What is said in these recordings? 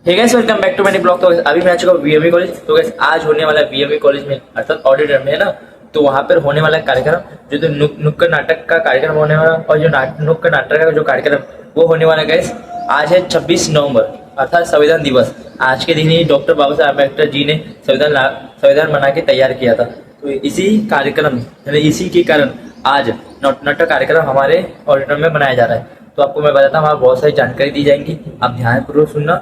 हे guys welcome back to many blog. तो अभी मैं आ चुका हूँ वीएमई कॉलेज। तो गाइस आज होने वाला वीएमई कॉलेज में अर्थात ऑडिटर में है ना, तो वहाँ पर होने वाला कार्यक्रम जो तो नुक्कड़ नाटक का कार्यक्रम होने वाला, और जो नुक्कड़ नाटक का जो कार्यक्रम वो होने वाला गाइस आज है 26 नवंबर अर्थात संविधान दिवस। आज के दिन ही डॉक्टर बाबा साहब अम्बेडकर जी ने संविधान बना के तैयार किया था। तो इसी कार्यक्रम यानी इसी के कारण आज नाटक कार्यक्रम हमारे ऑडिटोरियम में बनाया जा रहा है। तो आपको मैं बताता हूँ, वहाँ बहुत सारी जानकारी दी जाएंगी, आप ध्यानपूर्वक सुनना।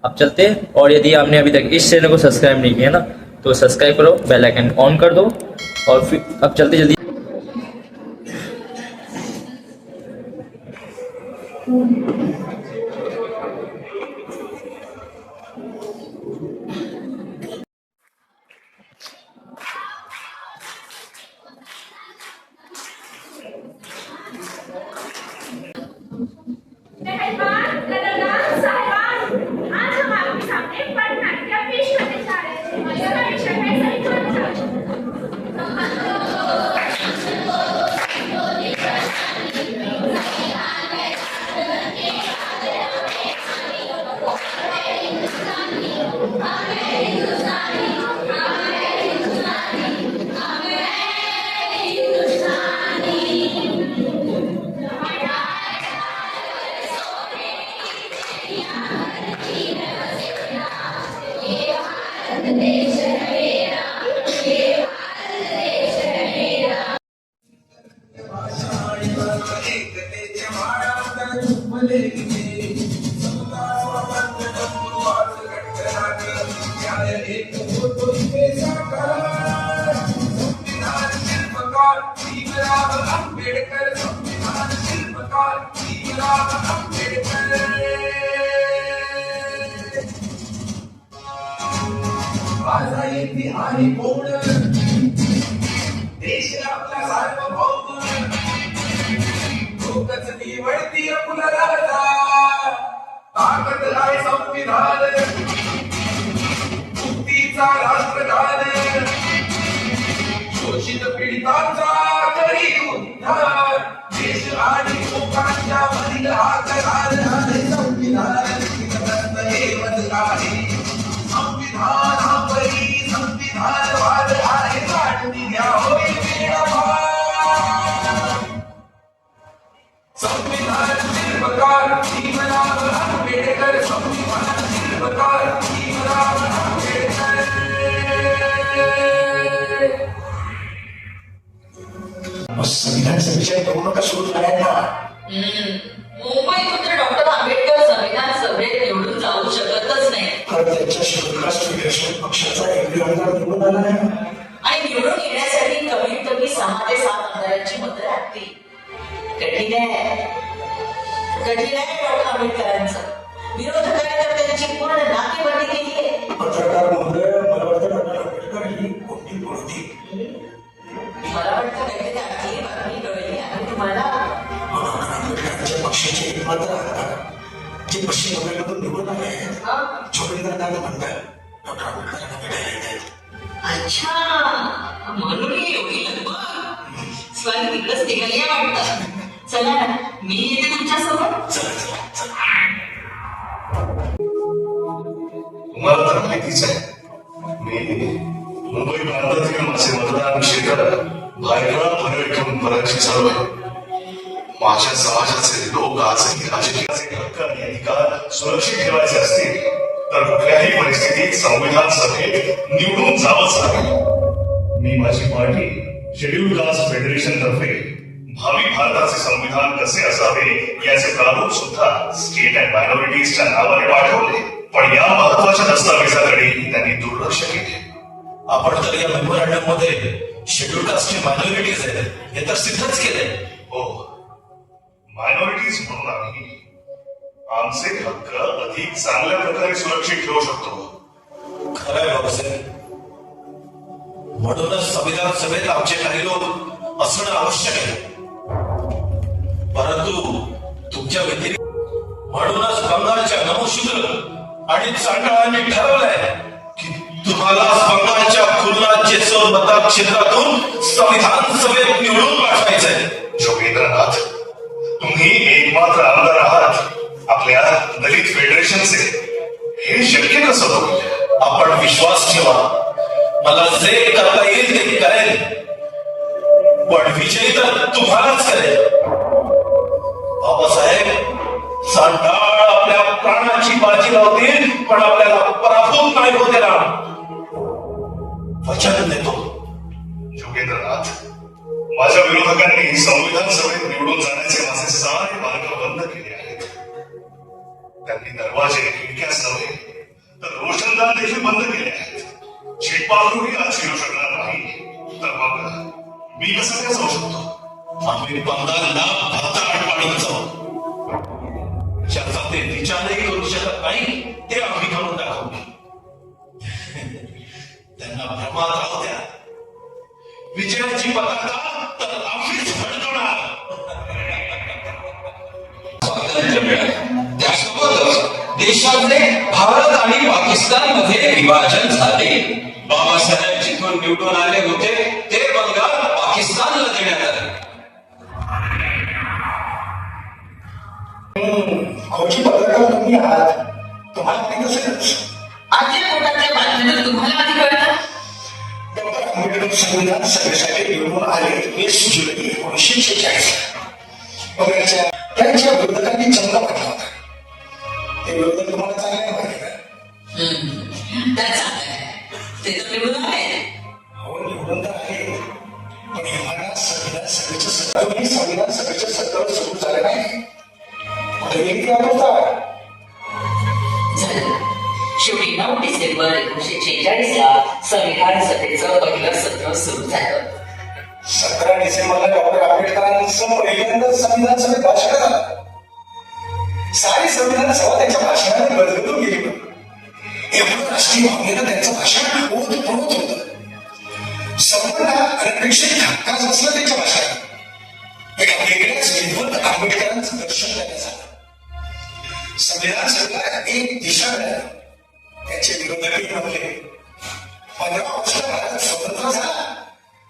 अब चलते हैं, और यदि आपने अभी तक इस चैनल को सब्सक्राइब नहीं किया ना तो सब्सक्राइब करो, बेल आइकन ऑन कर दो, और फिर अब चलते जल्दी। मेहरबान कदरदान साहिबान, आज हम आपके सामने पटनाट्य पेश करने जा रहे हैं। इसका विषय है सरिता। आंबेडकर संविधान शिल्पकार भीमराव आंबेडकर माझा इतिहास कोण देश आपला सार्वभौम लोकच निवडती पुनराजा ताकद आहे संविधान मुक्तीचा राष्ट्रगान शोषित पीडितांचा करी उद्धार देश आणि लोकांच्या मधील आधार आहे संविधान संविधानापरी संविधानवाद आहे काढून घ्या होईल संविधान शिल्पकार भीमराव आंबेडकर संविधान शिल्पकार भीमराव आंबेडकर संविधानाचा विषय करू नका सुरू करायला. मुंबईत तर डॉक्टर आंबेडकर संविधान सभेत निवडून जाऊ शकतच नाही. त्यांच्या राष्ट्रीय विरोधी पक्षाचा एक आमदार निवडून आला नाही आणि निवडून येण्यासाठी कमीत कमी 6 ते 7 आमदारांची मतं लागतील. कठीण आहे डॉक्टर आंबेडकरांचं. विरोधकांनी तर त्यांची पूर्ण नाकेबंदी केली आहे. पत्रकार महोदय, मला वाटतं डॉक्टर आंबेडकर ही कोणती बोलती. मला वाटतं काहीतरी आणखी बातमी कळली आणि तुम्हाला डॉक्टर आंबेडकरांच्या पक्षाचे एक मात्र आमदार जे पश्चिम बंगालमधून निवडून आले आहेत जोगिंद्रनाथ म्हणतात डॉक्टर आंबेडकरांना भेटायला येत आहेत. अच्छा, म्हणून ही एवढी लगबग. स्वामी तिकडच निघाली वाटतं. चला ना, मी येते तुमच्यासोबत. तुम्हाला तर माहितीच आहे, मी मुंबई प्रांतातील माझे मतदान क्षेत्र भायखळा पनवेल पराची चालू आहे. माझ्या समाजाचे लोक आजही राजकीयाचे हक्क आणि अधिकार सुरक्षित ठेवायचे असतील तर कुठल्याही परिस्थितीत संविधान सभेत निवडून जावंच लागेल. मी माझी पार्टी शेड्यूल कास्ट फेडरेशन तर्फे भावी भारताचे संविधान कसे असावे याचे प्रारूप सुद्धा स्टेट अँड मायनॉरिटीजच्या नावाने पाठवले, पण या महत्वाच्या दस्तावेजाकडे त्यांनी दुर्लक्ष केले. आपण तर या मेमोरंडम मध्ये शेड्यूल कास्टची मायनॉरिटीज आहेत हे तर सिद्धच केलंय. हो, मायनॉरिटीज म्हणून आम्ही आमचे हक्क अधिक चांगल्या प्रकारे सुरक्षित ठेवू शकतो. खरंय बाबासाहेब. म्हणूनच संविधान सभेत आमचे काही लोक असणं आवश्यक आहे. परंतु तुमच्या व्यतिरिक्त म्हणूनच बंगालच्या नमोशूद्र आणि चांगळांनी ठरवलंय की तुम्हाला बंगालच्या खुलनाचे मतदारक्षेत्रातून संविधान सभेत निवडून पाठवायचंय. जोगेंद्रनाथ, तुम्ही एकमात्र आमदार आहात आपल्या दलित फेडरेशनचे. हे शक्य कसं होईल? आपण विश्वास ठेवा, मला जे करता येईल ते करेल, पण विजयी तर तुम्हालाच करेल. बाबासाहेब सांडाळ आपल्या प्राणाची बाजी लावतील, पण आपल्याला पराभूत नाही होऊ देणार. वचन देतो. योगेंद्रनाथ, माझ्या विरोधकांनी संविधान सभेत निवडून जाण्याचे माझे सारे मार्ग बंद केले आहेत. त्यांनी दरवाजे खिडक्याच नव्हे तर रोशनदार देखील बंद केले आहेत. चिटपाखरूही आज येऊ शकणार नाही. तर मग मी कसं काय जाऊ शकतो? आम्ही बंगालला भाताड पाडून जाऊ. ज्याचा ते विचारही करू शकत नाही ते आम्ही करून दाखवू. त्यांना भ्रमात राहू द्या. विजयाची पताका तर आम्हीच फडकवणार. स्वातंत्र्य मिळाले, त्यासोबतच देशातले भारत आणि पाकिस्तान मध्ये विभाजन झाले. बाबासाहेब जिथून निवडून आले होते ते बंगाल पाकिस्तानला देण्यात आले. खोची पत्रकार तुम्ही आहात, तुम्हाला माहित असेलच. आधी पोटातल्या बातम्या तुम्हाला आधी कळतात. डॉक्टर आंबेडकर संविधान सभेसाठी निवडून आले 20 जुलै 1946. त्यांच्या विरोधकांनी चंग पाडला होता. ते विरोधक तुम्हाला चांगले माहिती का? काय चाललंय ते तर निवडून आहे. हो, निवडून तर आहे, पण एव्हाना संविधान सभेचं सत्र संविधान सभेचं सत्र सुरू झालं नाही. शेवटी 9 डिसेंबर 1946 ला संविधान सभेचं पहिलं सत्र सुरू झालं. 17 डिसेंबरला डॉक्टर आंबेडकरांचं पहिल्यांदा संविधान सभेत भाषण झालं. सारी संविधान सभा त्यांच्या भाषणाने गजगजून गेली. एवढं राष्ट्रीय भावनेनं त्यांचं भाषण ओतप्रोत होतं. संपन्न अनपेक्षित धक्काच बसला त्यांच्या भाषणात. एका वेगळ्याच विद्वत आंबेडकरांचं दर्शन करण्यात झालं. संविधान सभेला एक दिशा मिळाली. त्याचे विरोधकही नव्हते. 15 ऑगस्टला भारत स्वतंत्र झाला.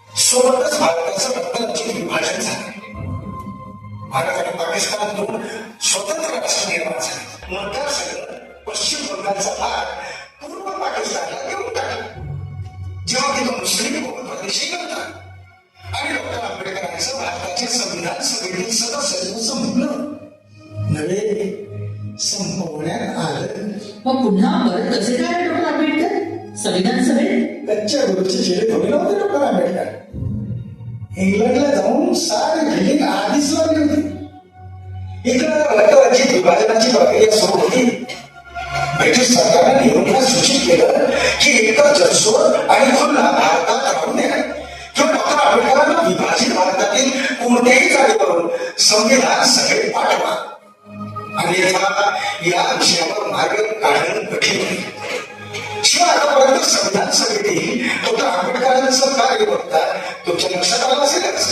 सोबतच भारताचं रक्तरंजित विभाजन झालं. भारत आणि पाकिस्तान 2 स्वतंत्र राष्ट्र निर्माण झाले. नंतर सगळं पश्चिम बंगालचा भाग पूर्व पाकिस्तानला देऊन टाकला. जेव्हा तिथं मुस्लिम बहुल प्रदेशही नव्हता. आणि डॉक्टर आंबेडकरांचं भारताचे संविधान सभेतील सदस्य संपलं नव्हे, संपवण्यात आलं. मग पुन्हा परत कसे काय डॉक्टर आंबेडकर संविधान सभेत? कच्च्या गुरुचे शिले थोडे नव्हते डॉक्टर आंबेडकर. इंग्लंडला जाऊन सारी बिल्डिंग आधीच लागली होती. इकडं रक्तरंजित विभाजनाची प्रक्रिया सुरू होती. ब्रिटिश सरकारने नेहरूंना सूचित केलं की एकतर जलसोड आणि खुल्ला भारतात राहून द्या किंवा डॉक्टर आंबेडकरांना विभाजित भारतातील कोणत्याही जागेवरून संविधान सभेत पाठवा. अन्यथा या विषयावर मार्ग काढणं कठीण होईल. शिवाय आतापर्यंत संविधान सभेतील डॉक्टर आंबेडकरांचं कार्य बघता तुमच्या लक्षात आलं असेलच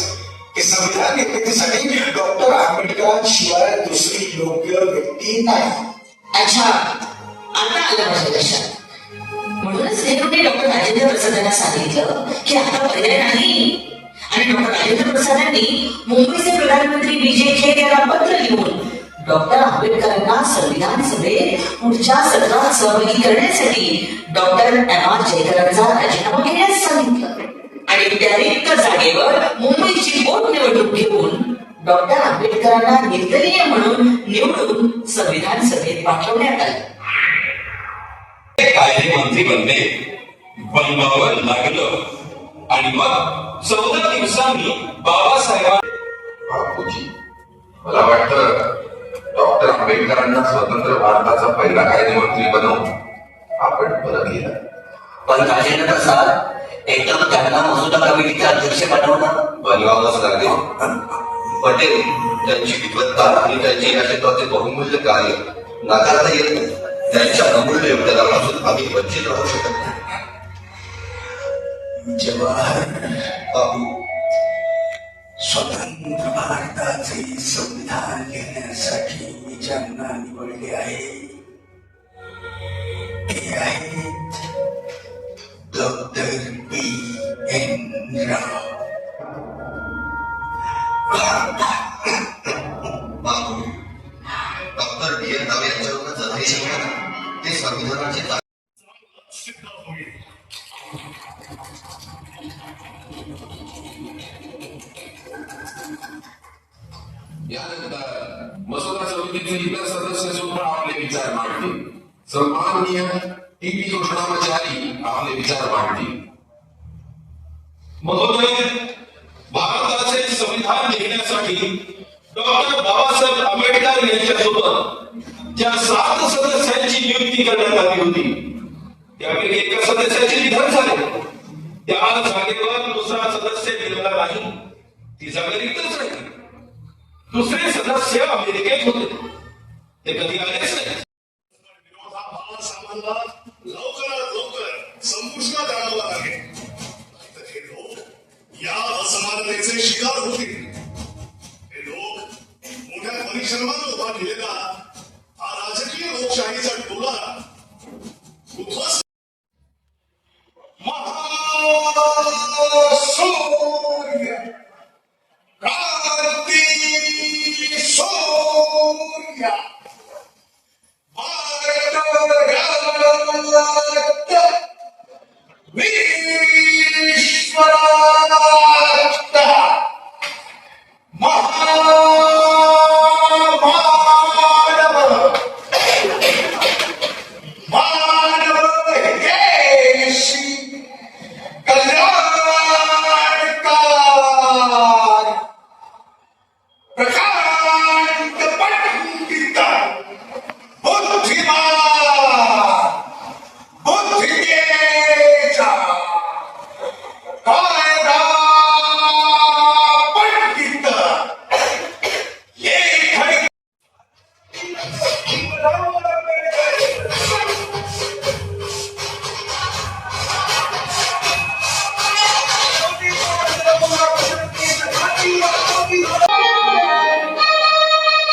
की संविधान निर्मितीसाठी डॉक्टर आंबेडकरांशिवाय दुसरी योग्य व्यक्ती नाही. अच्छा, आता आलं माझ्या लक्षात. म्हणूनच नेहरूंनी डॉक्टर राजेंद्र प्रसाद यांना सांगितलं की आता पर्याय नाही. आणि डॉक्टर राजेंद्र प्रसादांनी मुंबईचे प्रधानमंत्री विजय खेर यांना पत्र लिहून डॉक्टर आंबेडकरांना संविधान सभेत पुढच्या सत्रात सहभागी करण्यासाठी डॉक्टर एम.आर. जयकरांचा राजीनामा घेण्यास सांगितलं. आणि त्या रिक्त जागेवर मुंबईची पोटनिवडणूक घेऊन डॉक्टर आंबेडकरांना निर्दलीय म्हणून निवडून संविधान सभेत पाठवण्यात आलं. कायदे मंत्री बनले, बनवावं लागलं. आणि मग 14 दिवसांनी बाबासाहेब बापूजी, मला वाटतं डॉक्टर आंबेडकरांना स्वतंत्र भारताचा पहिला कायदेमंत्री बनवून आपण बरं केलं. पण राजेंद्र प्रसाद एकदम त्यांना मसुदा कमिटीचे अध्यक्ष बनवणं बनवावंच लागले. पटेल त्यांची विद्वत्ता आणि त्यांचे या क्षेत्राचे बहुमूल्य कार्य नाकारता येत नाही. त्यांच्या अमूल्य योगदानापासून आम्ही वंचित राहू शकत नाही. जवाहर बाबू, स्वतंत्र भारताचे संविधान लिहिण्यासाठी मी ज्यांना निवडले आहे ते आहेत डॉक्टर B.N. राव. बाबू, डॉक्टर B.N. राव यांच्यावरच आदेश ते संविधान परिषदेचे इतर सदस्य सुद्धा आपले विचार मांडतील. सन्माननीय टी.पी. कृष्णामाचारी आपले विचार मांडतील. महोदय, भारताचे संविधान लिहिण्यासाठी डॉक्टर बाबासाहेब आंबेडकर यांच्यासोबत ज्या 7 सदस्यांची नियुक्ती करण्यात आली होती त्यापैकी एका सदस्याचे निधन झाले. त्या जागेवर दुसरा सदस्य गेलेला नाही, ती जागा रिक्तच राहिली. दुसरे सदस्य अमेरिकेत होते, ते कधी आलेच नाही. विरोधाभासाला लवकरात लवकर संपुष्टात आणावं लागेल. नाहीतर हे लोक या असमानतेचे शिकार होतील. हे लोक मोठ्या परिश्रमानं उभा केलेला हा राजकीय लोकशाहीचा टोला उद्ध्वस्त सूर्य क्रांती सूर्य विश्वराष्ट्र मानव हितैषी कल्याणकार प्रकांड पंडित बुद्धिमान बुद्धितेजा कायदा पंडित लेखन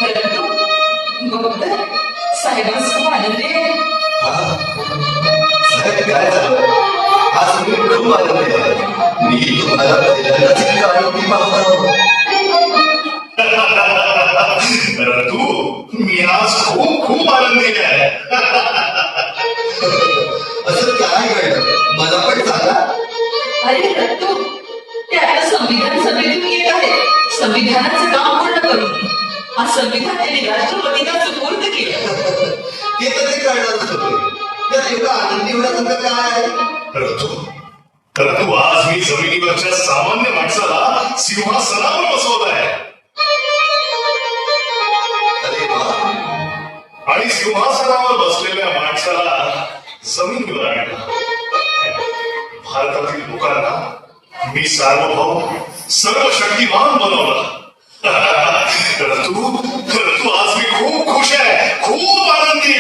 परंतु महोदय, साहेबांस खूप आनंदी आहे. साहेब काय झालं आज मी खूप आनंदी आहे. मी तुम्हाला पहिल्यांदाच इतका आनंदी पाहतो. तू मी आज खूप खूप आनंदी आहे. असं काय घडलं मला पण सांगा. अरे रत्तू, ते आता संविधान सभेतून येत आहे. संविधानाचं काम पूर्ण करून हा संविधान त्यांनी राष्ट्रपतींना सुपूर्द केलं. ते तर ते कळणारच होते. त्यात एवढा आनंदी होण्यासारखं काय. परंतु आज मी जमिनीवरच्या सामान्य माणसाला सिंहासनावर बसवत आहे अरे वा. आणि सिंहासनावर बसलेल्या माणसाला जमिनीवर आणलं. भारतातील लोकांना मी सार्वभौम सर्व शक्तिमान बनवलं. परंतु आज मी खूप खुश आहे, खूप आनंदी.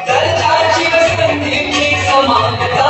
दर्जाची संधीची समानता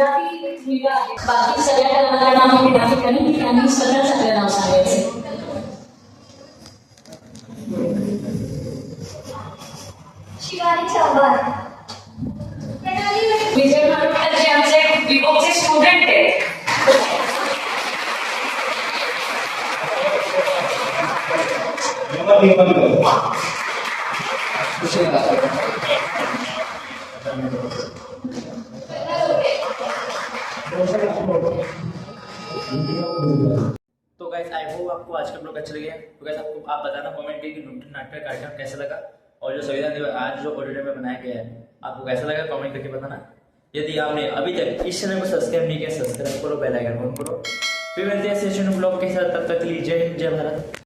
गुजराती मुलगा आहे. बाकी सगळ्या कलाकारांना आम्ही विनंती करेन की त्यांनी स्वतः सगळं नाव सांगायचं. शिवानी चव्हाण. विजय मारुतकर जे आमचे बीकॉमचे स्टुडंट आहेत. तो गाइस आई होप आपको आज का ब्लॉग अच्छा लगे. तो गाइस आपको आप बताना कमेंट करके नुक्कड़ नाटक का कार्यक्रम कैसा लगा और जो संविधान दिवस आज जो ऑडिटोरियम में बनाया गया है आपको कैसा लगा कमेंट करके बताना. यदि आपने अभी तक इस चैनल को सब्सक्राइब नहीं किया सब्सक्राइब करो, बेल आइकन ऑन करो. फिर मिलते हैं सेशन ब्लॉग के साथ. तब तक के लिए जय हिंद जय भारत.